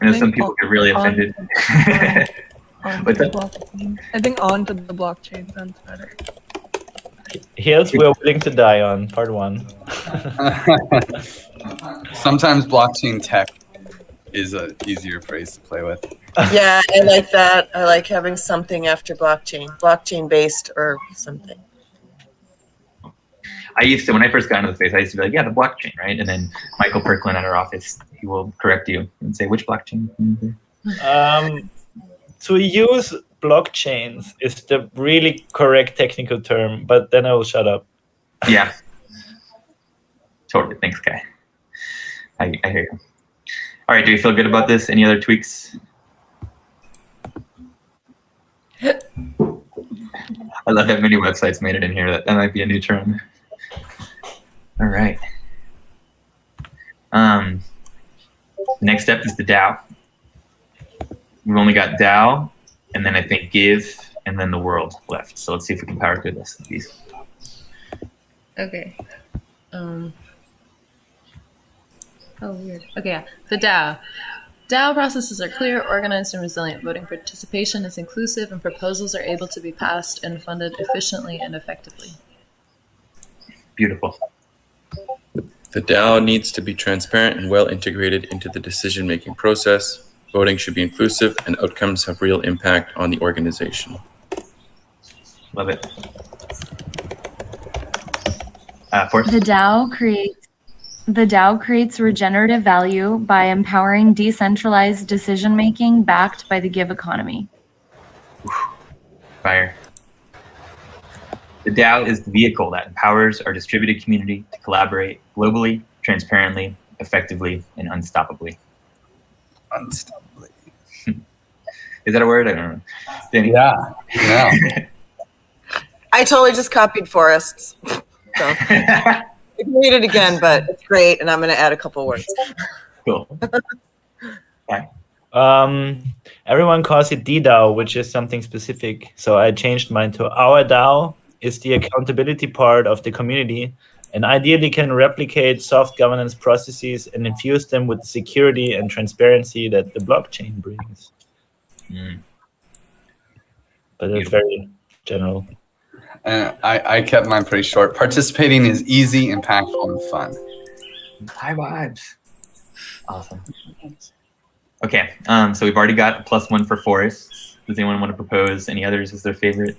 Speaker 1: I know some people get really offended.
Speaker 9: Onto the blockchain. I think onto the blockchain sounds better.
Speaker 6: Hills we're willing to die on, part 1.
Speaker 4: Sometimes blockchain tech is an easier phrase to play with.
Speaker 3: Yeah, I like that. I like having something after blockchain based or something.
Speaker 1: I used to, when I first got into the space, I used to be like, yeah, the blockchain, right? And then Michael Perklin at our office, he will correct you and say, which blockchain?
Speaker 6: To use blockchains is the really correct technical term, but then I will shut up.
Speaker 1: Yeah. Totally. Thanks, Kai. I hear you. All right, do you feel good about this? Any other tweaks? I love that many websites made it in here. That might be a new term. All right. The next step is the DAO. We've only got DAO, and then I think Give, and then the world left. So let's see if we can power through this. These.
Speaker 2: Okay. Oh, weird. Okay, yeah. The DAO. DAO processes are clear, organized, and resilient. Voting participation is inclusive, and proposals are able to be passed and funded efficiently and effectively.
Speaker 1: Beautiful.
Speaker 5: The DAO needs to be transparent and well integrated into the decision-making process. Voting should be inclusive, and outcomes have real impact on the organization.
Speaker 1: Love it.
Speaker 8: The DAO creates regenerative value by empowering decentralized decision-making backed by the Give economy.
Speaker 1: Fire. The DAO is the vehicle that empowers our distributed community to collaborate globally, transparently, effectively, and unstoppably.
Speaker 4: Unstoppably.
Speaker 1: Is that a word? I don't know. Danny?
Speaker 4: Yeah.
Speaker 3: I totally just copied Forrest's. So. I can read it again, but it's great, and I'm going to add a couple words.
Speaker 1: Cool. Okay.
Speaker 6: Everyone calls it DDAO, which is something specific. So I changed mine to our DAO is the accountability part of the community, and ideally can replicate soft governance processes and infuse them with the security and transparency that the blockchain brings. But it's very general.
Speaker 4: And I kept mine pretty short. Participating is easy, impactful, and fun.
Speaker 1: High vibes. Awesome. Okay, so we've already got a +1 for Forest. Does anyone want to propose any others as their favorite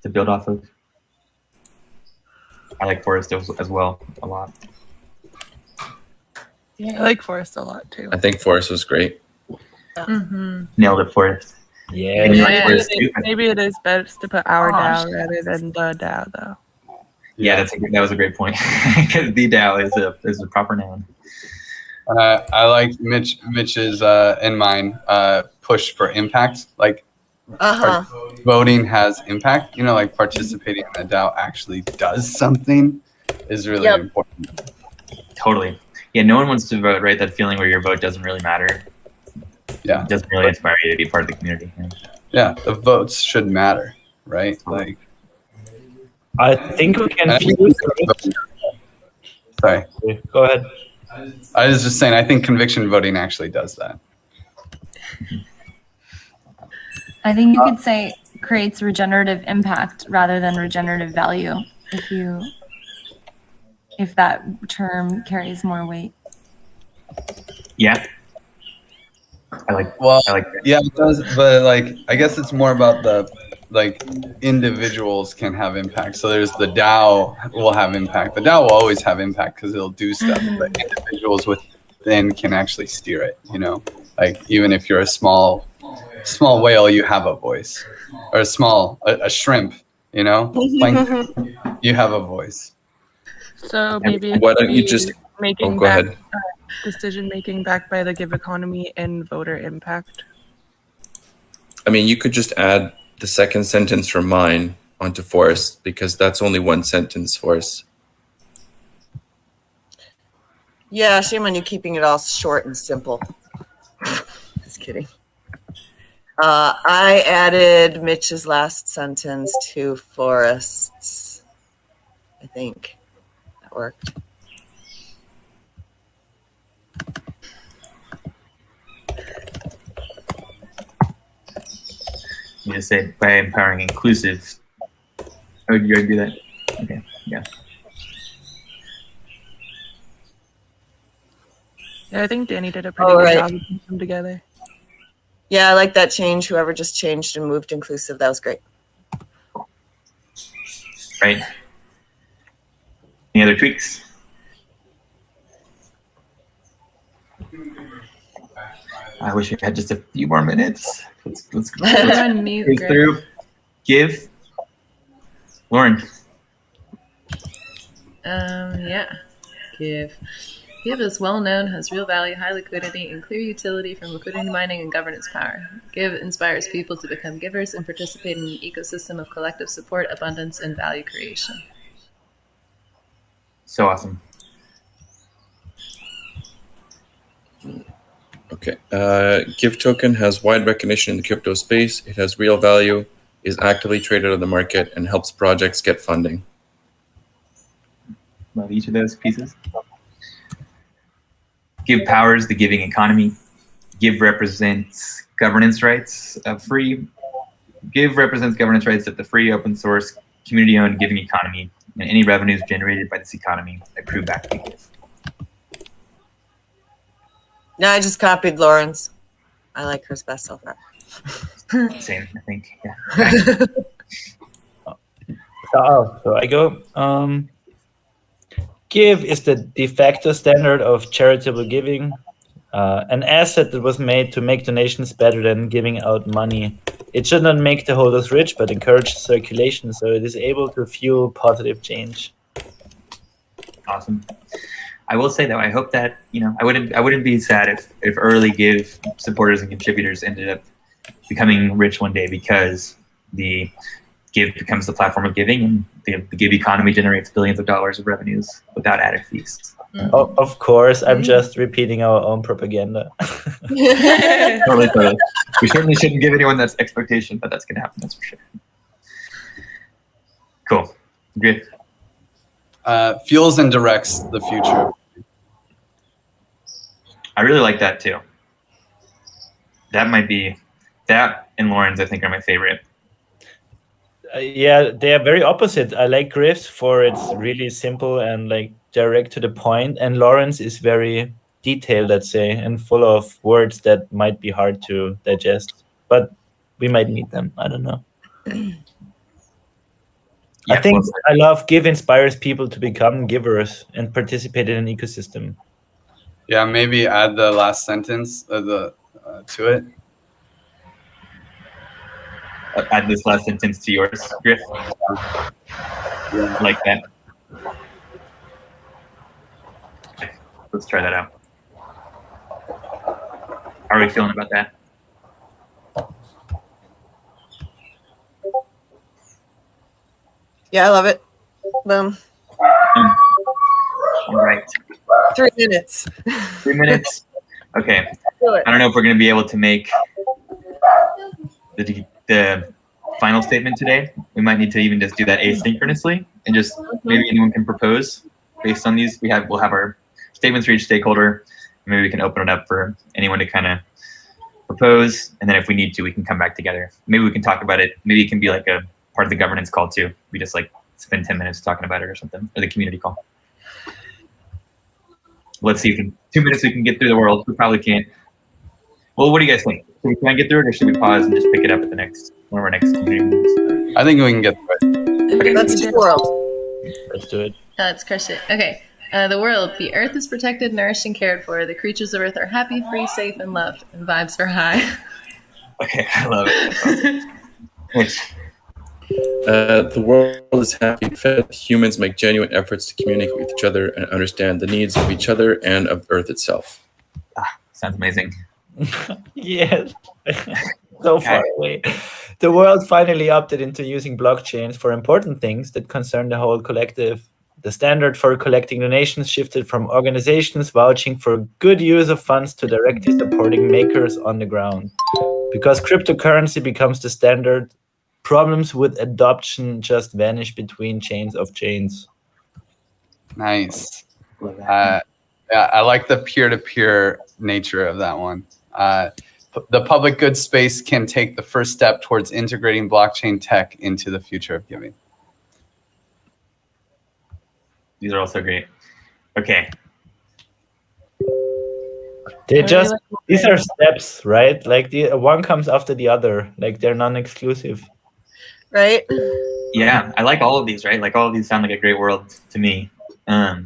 Speaker 1: to build off of? I like Forest as well a lot.
Speaker 9: Yeah, I like Forest a lot too.
Speaker 5: I think Forest was great.
Speaker 1: Nailed it, Forest.
Speaker 6: Yeah.
Speaker 9: Maybe it is best to put our DAO rather than the DAO, though.
Speaker 1: Yeah, that was a great point. Because the DAO is a proper noun.
Speaker 4: I like Mitch's and mine push for impact. Like voting has impact. You know, like participating in the DAO actually does something is really important.
Speaker 1: Totally. Yeah, no one wants to vote, right? That feeling where your vote doesn't really matter.
Speaker 4: Yeah.
Speaker 1: It doesn't really inspire you to be part of the community.
Speaker 4: Yeah, the votes should matter, right? Like,
Speaker 6: I think we can fuse.
Speaker 4: Sorry.
Speaker 6: Go ahead.
Speaker 4: I was just saying, I think conviction voting actually does that.
Speaker 8: I think you could say creates regenerative impact rather than regenerative value if that term carries more weight.
Speaker 1: Yeah. I like that.
Speaker 4: Yeah, it does, but like I guess it's more about the individuals can have impact. So there's the DAO will have impact. The DAO will always have impact because it'll do stuff, but individuals within can actually steer it, you know? Like even if you're a small whale, you have a voice. Or a shrimp, you know? You have a voice.
Speaker 9: So maybe
Speaker 5: why don't you just go ahead.
Speaker 9: Decision making backed by the Give economy and voter impact.
Speaker 5: I mean, you could just add the second sentence from mine onto force, because that's only one sentence, force.
Speaker 3: Yeah, shame on you keeping it all short and simple. Just kidding. I added Mitch's last sentence to forests. I think that worked.
Speaker 1: You just say by empowering inclusive. Oh, you already do that? Okay, yeah.
Speaker 9: Yeah, I think Danny did a pretty good job of putting them together.
Speaker 3: Yeah, I like that change. Whoever just changed and moved inclusive, that was great.
Speaker 1: Right. Any other tweaks? I wish we had just a few more minutes. Let's
Speaker 2: on mute,
Speaker 1: cruise through. Give. Lauren.
Speaker 2: Yeah. Give. Give is well known, has real value, high liquidity, and clear utility from liquidity mining and governance power. Give inspires people to become givers and participate in an ecosystem of collective support, abundance, and value creation.
Speaker 1: So awesome.
Speaker 5: Okay. Give token has wide recognition in the crypto space. It has real value, is actively traded on the market, and helps projects get funding.
Speaker 1: Love each of those pieces. Give powers the giving economy. Give represents governance rights of free. Give represents governance rights of the free, open source, community-owned giving economy, and any revenues generated by this economy accrue back to Give.
Speaker 3: No, I just copied Lauren's. I like hers best so far.
Speaker 1: Same, I think. Yeah.
Speaker 6: So I go. Give is the de facto standard of charitable giving, an asset that was made to make donations better than giving out money. It should not make the holders rich, but encourage circulation, so it is able to fuel positive change.
Speaker 1: Awesome. I will say though, I hope that I wouldn't be sad if early Give supporters and contributors ended up becoming rich one day, because the Give becomes the platform of giving, and the Give economy generates billions of dollars of revenues without added fees.
Speaker 6: Of course, I'm just repeating our own propaganda.
Speaker 1: Totally. We certainly shouldn't give anyone that expectation, but that's going to happen, that's for sure. Cool. Good.
Speaker 4: Fuels and directs the future.
Speaker 1: I really like that too. That and Lauren's, I think, are my favorite.
Speaker 6: Yeah, they are very opposite. I like Griff's for it's really simple and like direct to the point, and Lawrence is very detailed, let's say, and full of words that might be hard to digest. But we might need them. I don't know.
Speaker 1: Yeah,
Speaker 6: I think I love Give inspires people to become givers and participate in an ecosystem.
Speaker 4: Yeah, maybe add the last sentence to it.
Speaker 1: Add this last sentence to yours, Griff. Yeah. Like that. Let's try that out. How are we feeling about that?
Speaker 3: Yeah, I love it. Boom.
Speaker 1: All right.
Speaker 3: 3 minutes.
Speaker 1: 3 minutes. Okay.
Speaker 3: Do it.
Speaker 1: I don't know if we're going to be able to make the final statement today. We might need to even just do that asynchronously, and just maybe anyone can propose based on these. We'll have our statements for each stakeholder. Maybe we can open it up for anyone to kind of propose, and then if we need to, we can come back together. Maybe we can talk about it. Maybe it can be like a part of the governance call too. We just like spend 10 minutes talking about it or something, or the community call. Let's see if in 2 minutes we can get through the world. We probably can't. Well, what do you guys think? Should we try and get through it, or should we pause and just pick it up at the next one of our next community meetings?
Speaker 4: I think we can get through it.
Speaker 1: Okay.
Speaker 3: Let's do the world.
Speaker 6: Let's do it.
Speaker 2: Let's crush it. Okay. The world. The earth is protected, nourished, and cared for. The creatures of earth are happy, free, safe, and loved. And vibes are high.
Speaker 1: Okay, I love it. Thanks.
Speaker 5: The world is happy and fed. Humans make genuine efforts to communicate with each other and understand the needs of each other and of Earth itself.
Speaker 1: Sounds amazing.
Speaker 6: Yes. So far away. The world finally opted into using blockchains for important things that concern the whole collective. The standard for collecting donations shifted from organizations vouching for good use of funds to directly supporting makers on the ground. Because cryptocurrency becomes the standard, problems with adoption just vanish between chains of chains.
Speaker 4: Nice. Yeah, I like the peer-to-peer nature of that one. The public goods space can take the first step towards integrating blockchain tech into the future of giving.
Speaker 1: These are also great. Okay.
Speaker 6: These are steps, right? Like the one comes after the other. Like they're non-exclusive.
Speaker 3: Right?
Speaker 1: Yeah, I like all of these, right? Like all of these sound like a great world to me. I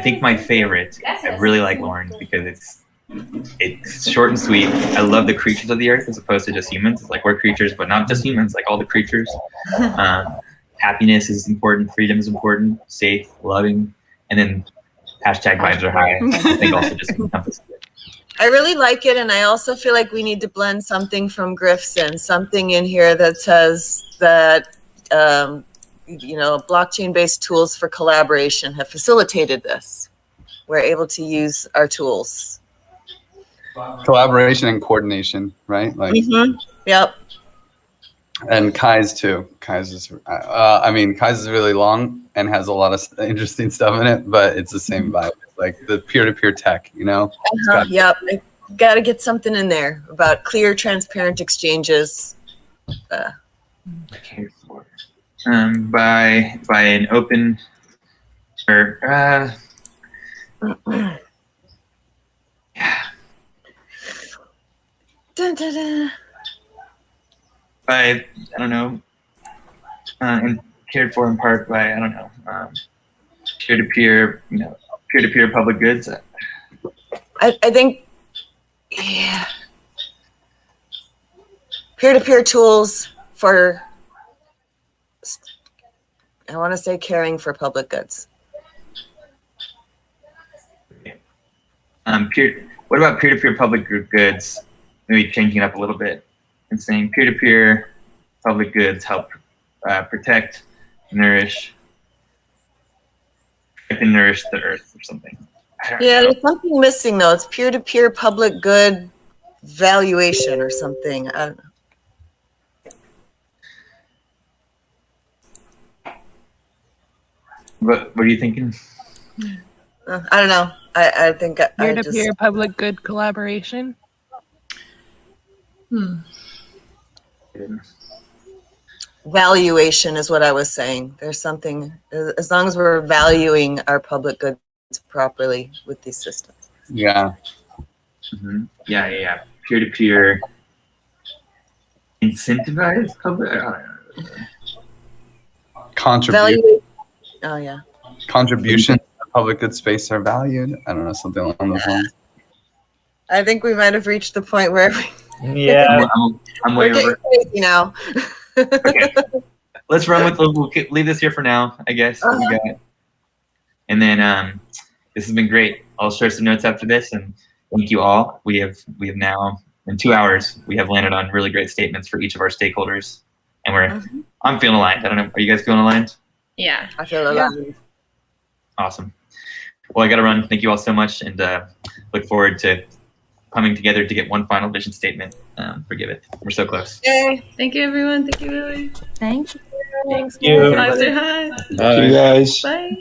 Speaker 1: think my favorite, I really like Lauren's because it's short and sweet. I love the creatures of the earth as opposed to just humans. It's like we're creatures, but not just humans, like all the creatures. Happiness is important, freedom is important, safe, loving, and then hashtag vibes are high. I think also just encompasses it.
Speaker 3: I really like it, and I also feel like we need to blend something from Griff's in, something in here that says that blockchain-based tools for collaboration have facilitated this. We're able to use our tools.
Speaker 4: Collaboration and coordination, right? Like,
Speaker 3: Yep.
Speaker 4: And Kai's too. Kai's is really long and has a lot of interesting stuff in it, but it's the same vibe. It's like the peer-to-peer tech, you know?
Speaker 3: Yep. Got to get something in there about clear, transparent exchanges.
Speaker 1: By an open or
Speaker 3: Dun, dun, dun.
Speaker 1: by I don't know, and cared for in part by peer-to-peer, peer-to-peer public goods.
Speaker 3: I think, peer-to-peer tools for, I want to say, caring for public goods.
Speaker 1: What about peer-to-peer public goods? Maybe changing it up a little bit and saying peer-to-peer public goods help protect, nourish the earth or something.
Speaker 3: Yeah, there's something missing though. It's peer-to-peer public good valuation or something. I don't know.
Speaker 1: What are you thinking?
Speaker 3: I don't know. I think
Speaker 9: Peer-to-peer public good collaboration.
Speaker 3: Valuation is what I was saying. There's something, as long as we're valuing our public goods properly with these systems.
Speaker 4: Yeah.
Speaker 1: Yeah. Peer-to-peer incentivized public.
Speaker 4: Contribution.
Speaker 3: Oh yeah.
Speaker 4: Contributions to public good space are valued. I don't know, something along those lines.
Speaker 3: I think we might have reached the point where
Speaker 1: I'm way
Speaker 3: we're
Speaker 1: over.
Speaker 3: crazy now.
Speaker 1: Okay. Let's run with. We'll leave this here for now, I guess. We got it. And then this has been great. I'll share some notes after this, and thank you all. We have now in 2 hours we have landed on really great statements for each of our stakeholders, and I'm feeling aligned. I don't know. Are you guys feeling aligned?
Speaker 2: Yeah,
Speaker 3: I feel aligned.
Speaker 1: Awesome. Well, I got to run. Thank you all so much, and look forward to coming together to get one final vision statement for Giveth. We're so close.
Speaker 3: Yay.
Speaker 2: Thank you, everyone. Thank you, Lily.
Speaker 8: Thank you.
Speaker 3: Thanks.
Speaker 6: You.
Speaker 2: Bye. Say hi.
Speaker 7: Thank you guys.
Speaker 2: Bye.